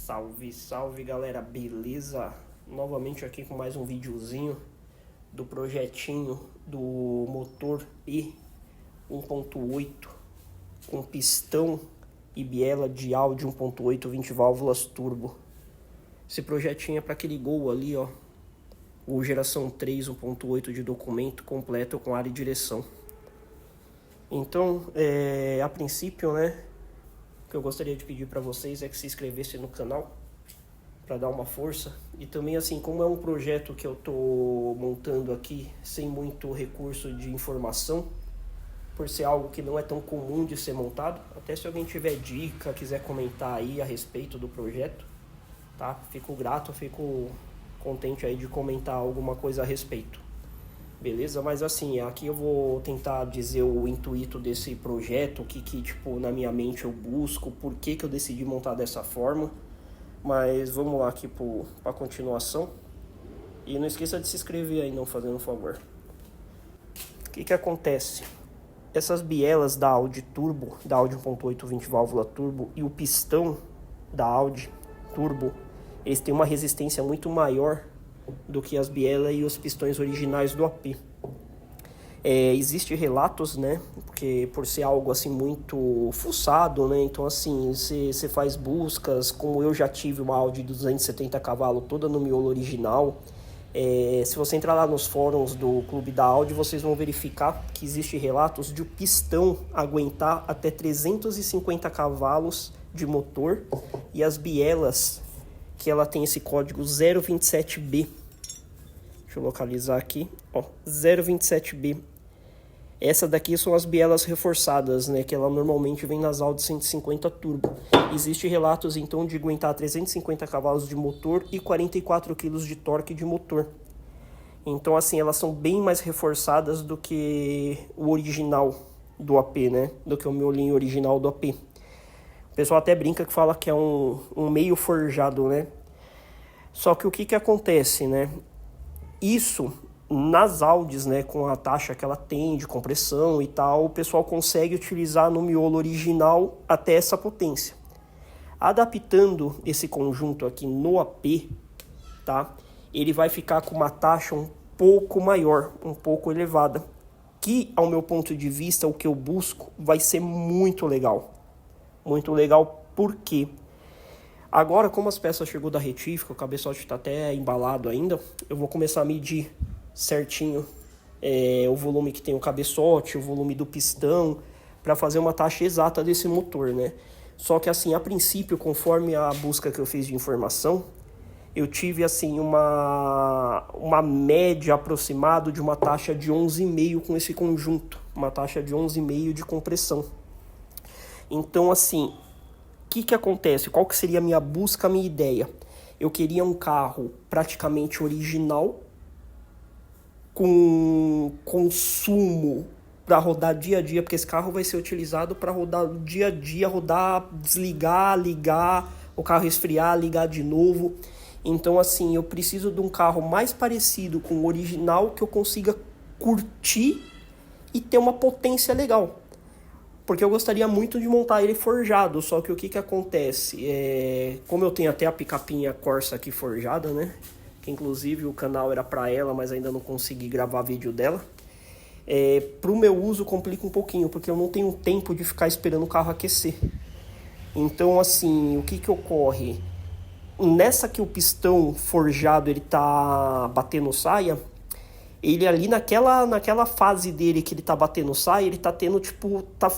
Salve, salve galera, beleza? Novamente aqui com mais um videozinho do projetinho do motor P 1.8 com pistão e biela de áudio 1.8 20 válvulas turbo. Esse projetinho é para aquele Gol ali, ó, o geração 3 1.8 de documento completo com área e direção. Então, a princípio, né, o que eu gostaria de pedir para vocês é que se inscrevessem no canal para dar uma força. E também, assim, como é um projeto que eu tô montando aqui sem muito recurso de informação, por ser algo que não é tão comum de ser montado, até se alguém tiver dica, quiser comentar aí a respeito do projeto, tá? Fico grato, fico contente aí de comentar alguma coisa a respeito. Beleza? Mas assim, aqui eu vou tentar dizer o intuito desse projeto, o que tipo, na minha mente eu busco, por que eu decidi montar dessa forma. Mas vamos lá aqui para a continuação. E não esqueça de se inscrever aí, não, fazendo um favor. O que acontece? Essas bielas da Audi Turbo, da Audi 1.8 20 válvula turbo e o pistão da Audi Turbo, eles têm uma resistência muito maior do que as bielas e os pistões originais do AP. Existe relatos, né, porque por ser algo assim muito fuçado, né, então assim, você faz buscas, como eu já tive uma Audi 270 cavalos toda no miolo original. Se você entrar lá nos fóruns do clube da Audi, vocês vão verificar que existe relatos de o pistão aguentar até 350 cavalos de motor e as bielas, que ela tem esse código 027B. Deixa eu localizar aqui, ó, 027B. Essa daqui são as bielas reforçadas, né, que ela normalmente vem nas Audi 150 Turbo. Existem relatos então de aguentar 350 cavalos de motor e 44 kg de torque de motor. Então assim, elas são bem mais reforçadas do que o original do AP, né, do que o miolinho original do AP. O pessoal até brinca que fala que é um meio forjado, né? Só que o que acontece, né? Isso, nas Audis, né, com a taxa que ela tem de compressão e tal, o pessoal consegue utilizar no miolo original até essa potência. Adaptando esse conjunto aqui no AP, tá? Ele vai ficar com uma taxa um pouco maior, um pouco elevada, que, ao meu ponto de vista, o que eu busco vai ser muito legal. Muito legal, por quê? Agora, como as peças chegou da retífica, o cabeçote está até embalado ainda, eu vou começar a medir certinho o volume que tem o cabeçote, o volume do pistão, para fazer uma taxa exata desse motor, né? Só que assim, a princípio, conforme a busca que eu fiz de informação, eu tive assim uma média aproximada de uma taxa de 11,5 com esse conjunto, uma taxa de 11,5 de compressão. Então assim, o que acontece? Qual que seria a minha busca, a minha ideia? Eu queria um carro praticamente original, com consumo para rodar dia a dia, porque esse carro vai ser utilizado para rodar dia a dia, rodar, desligar, ligar, o carro esfriar, ligar de novo. Então assim, eu preciso de um carro mais parecido com o original, que eu consiga curtir e ter uma potência legal. Porque eu gostaria muito de montar ele forjado, só que o que acontece? Como eu tenho até a picapinha Corsa aqui forjada, né? Que inclusive o canal era pra ela, mas ainda não consegui gravar vídeo dela. Pro meu uso complica um pouquinho, porque eu não tenho tempo de ficar esperando o carro aquecer. Então assim, o que ocorre? Nessa que o pistão forjado ele tá batendo saia, ele ali naquela fase dele que ele tá batendo saia, ele tá tendo tá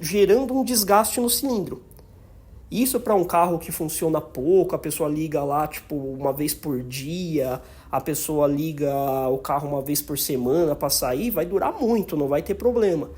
gerando um desgaste no cilindro. Isso para um carro que funciona pouco, a pessoa liga lá uma vez por dia, a pessoa liga o carro uma vez por semana para sair, vai durar muito, não vai ter problema.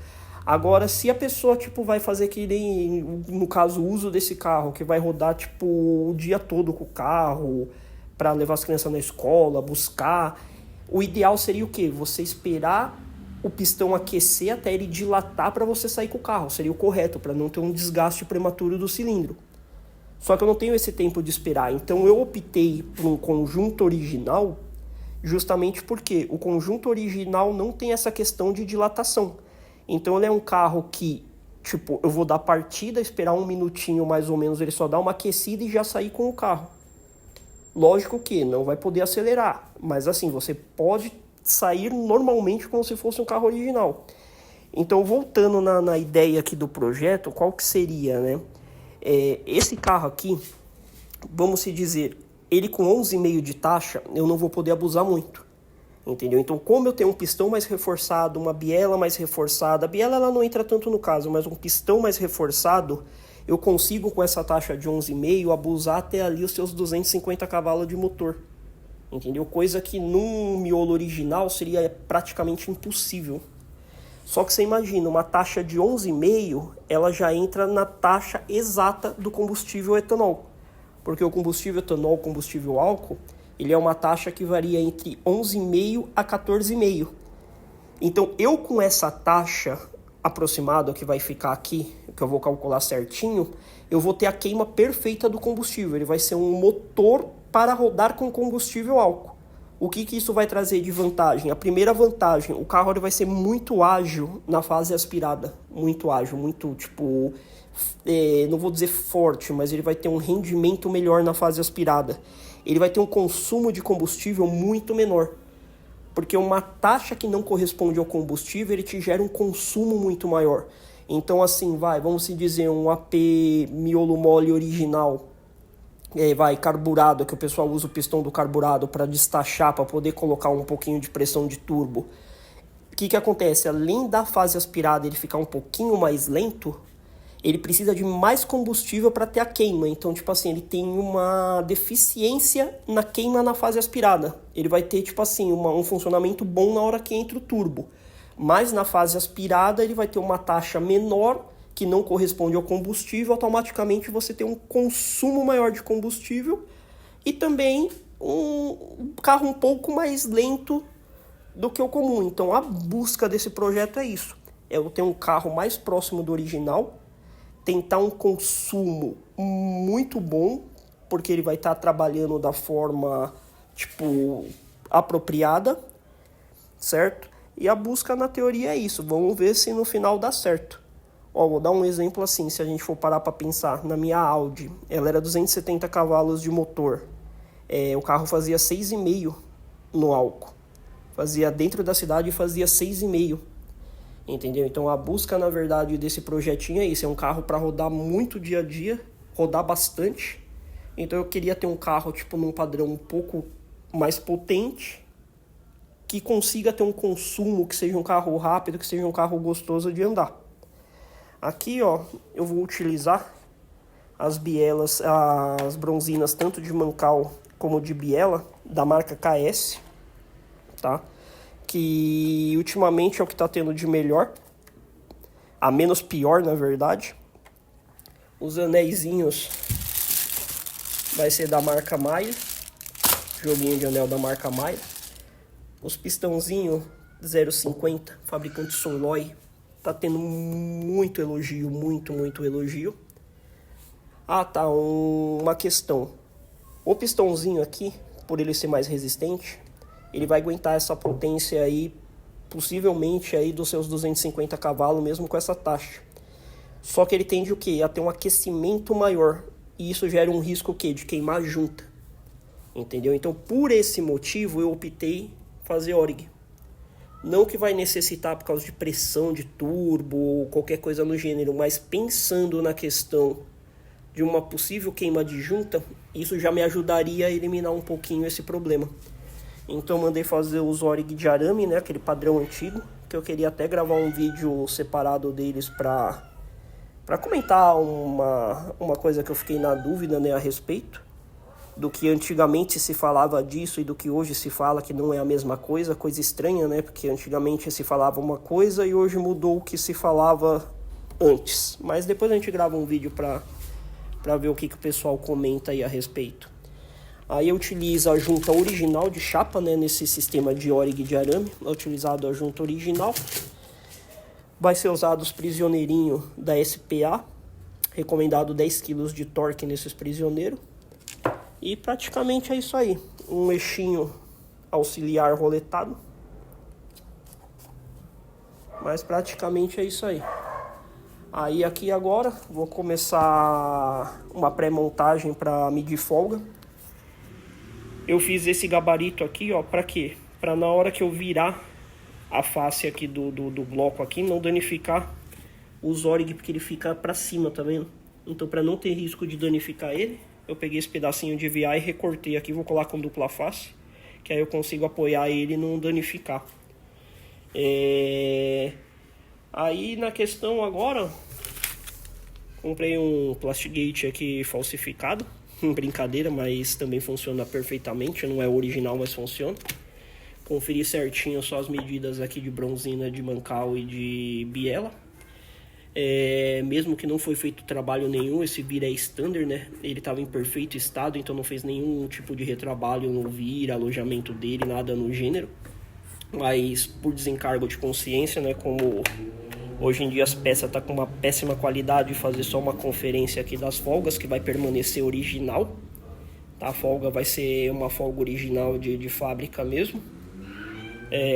Agora, se a pessoa vai fazer que nem, no caso, o uso desse carro, que vai rodar o dia todo com o carro, para levar as crianças na escola, buscar, o ideal seria o quê? Você esperar o pistão aquecer até ele dilatar para você sair com o carro. Seria o correto, para não ter um desgaste prematuro do cilindro. Só que eu não tenho esse tempo de esperar. Então eu optei por um conjunto original, justamente porque o conjunto original não tem essa questão de dilatação. Então ele é um carro que, tipo, eu vou dar partida, esperar um minutinho mais ou menos, ele só dá uma aquecida e já sair com o carro. Lógico que não vai poder acelerar, mas assim, você pode sair normalmente como se fosse um carro original. Então, voltando na ideia aqui do projeto, qual que seria, né? Esse carro aqui, vamos se dizer, ele com 11,5 de taxa, eu não vou poder abusar muito, entendeu? Então, como eu tenho um pistão mais reforçado, uma biela mais reforçada, a biela ela não entra tanto no caso, mas um pistão mais reforçado, eu consigo com essa taxa de 11,5 abusar até ali os seus 250 cavalos de motor, entendeu? Coisa que num miolo original seria praticamente impossível. Só que você imagina, uma taxa de 11,5, ela já entra na taxa exata do combustível etanol. Porque o combustível etanol, o combustível álcool, ele é uma taxa que varia entre 11,5 a 14,5. Então, eu com essa taxa aproximada que vai ficar aqui, que eu vou calcular certinho, eu vou ter a queima perfeita do combustível. Ele vai ser um motor para rodar com combustível álcool. O que isso vai trazer de vantagem? A primeira vantagem, o carro ele vai ser muito ágil na fase aspirada. Muito ágil, muito, tipo, não vou dizer forte, mas ele vai ter um rendimento melhor na fase aspirada. Ele vai ter um consumo de combustível muito menor. Porque uma taxa que não corresponde ao combustível, ele te gera um consumo muito maior. Então, assim, vamos se dizer, um AP miolo mole original, carburado, que o pessoal usa o pistão do carburado para destachar, para poder colocar um pouquinho de pressão de turbo. O que acontece? Além da fase aspirada ele ficar um pouquinho mais lento, ele precisa de mais combustível para ter a queima. Então, tipo assim, ele tem uma deficiência na queima na fase aspirada. Ele vai ter, tipo assim, um funcionamento bom na hora que entra o turbo. Mas na fase aspirada ele vai ter uma taxa menor que não corresponde ao combustível, automaticamente você tem um consumo maior de combustível e também um carro um pouco mais lento do que o comum. Então a busca desse projeto é isso, eu ter um carro mais próximo do original, tentar um consumo muito bom, porque ele vai estar trabalhando da forma, tipo, apropriada, certo? E a busca na teoria é isso, vamos ver se no final dá certo. Vou dar um exemplo assim, se a gente for parar para pensar, na minha Audi, ela era 270 cavalos de motor, o carro fazia 6,5 no álcool, fazia dentro da cidade fazia 6,5, entendeu? Então a busca na verdade desse projetinho é isso, é um carro para rodar muito dia a dia, rodar bastante, então eu queria ter um carro tipo num padrão um pouco mais potente, que consiga ter um consumo, que seja um carro rápido, que seja um carro gostoso de andar. Aqui, ó, eu vou utilizar as bielas, as bronzinas, tanto de mancal como de biela, da marca KS, tá? Que ultimamente é o que tá tendo de melhor, a menos pior, na verdade. Os anéisinhos vai ser da marca Maia, joguinho de anel da marca Maia. Os pistãozinhos 0,50, fabricante Sonloi. Tá tendo muito elogio, muito elogio. Tá, uma questão. O pistãozinho aqui, por ele ser mais resistente, ele vai aguentar essa potência aí, possivelmente aí dos seus 250 cavalos, mesmo com essa taxa. Só que ele tende o quê? A ter um aquecimento maior. E isso gera um risco o quê? De queimar a junta. Entendeu? Então, por esse motivo, eu optei fazer Orig. Não que vai necessitar por causa de pressão de turbo ou qualquer coisa no gênero, mas pensando na questão de uma possível queima de junta, isso já me ajudaria a eliminar um pouquinho esse problema. Então mandei fazer os Orig de arame, né, aquele padrão antigo, que eu queria até gravar um vídeo separado deles para comentar uma coisa que eu fiquei na dúvida, né, a respeito do que antigamente se falava disso e do que hoje se fala, que não é a mesma coisa estranha, né? Porque antigamente se falava uma coisa e hoje mudou o que se falava antes. Mas depois a gente grava um vídeo para ver o que o pessoal comenta aí a respeito. Aí eu utilizo a junta original de chapa, né? Nesse sistema de Orig de arame, é utilizado a junta original. Vai ser usado os prisioneirinhos da SPA, recomendado 10 kg de torque nesses prisioneiros. E praticamente é isso aí, um eixinho auxiliar roletado, mas praticamente é isso aí. Aí aqui agora vou começar uma pré-montagem para medir folga. Eu fiz esse gabarito aqui, ó, para quê? Para na hora que eu virar a face aqui do bloco aqui, não danificar os ORIG, porque ele fica para cima, tá vendo? Então, para não ter risco de danificar ele, eu peguei esse pedacinho de VA e recortei aqui, vou colar com dupla face, que aí eu consigo apoiar ele e não danificar. Aí na questão agora, comprei um Plastigate aqui falsificado, brincadeira, mas também funciona perfeitamente, não é original, mas funciona. Conferi certinho só as medidas aqui de bronzina, de mancal e de biela. Mesmo que não foi feito trabalho nenhum, esse vira é standard, né? Ele estava em perfeito estado, então não fez nenhum tipo de retrabalho no vira, alojamento dele, nada no gênero. Mas por desencargo de consciência, né? Como hoje em dia as peças tá com uma péssima qualidade, fazer só uma conferência aqui das folgas, que vai permanecer original. Tá? A folga vai ser uma folga original de fábrica mesmo.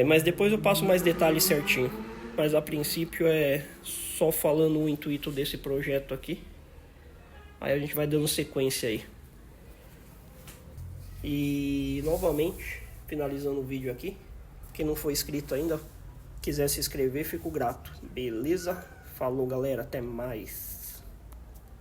Mas depois eu passo mais detalhes certinho. Mas a princípio é só falando o intuito desse projeto aqui. Aí a gente vai dando sequência aí. E novamente, finalizando o vídeo aqui. Quem não foi inscrito ainda, quiser se inscrever, fico grato. Beleza? Falou, galera. Até mais.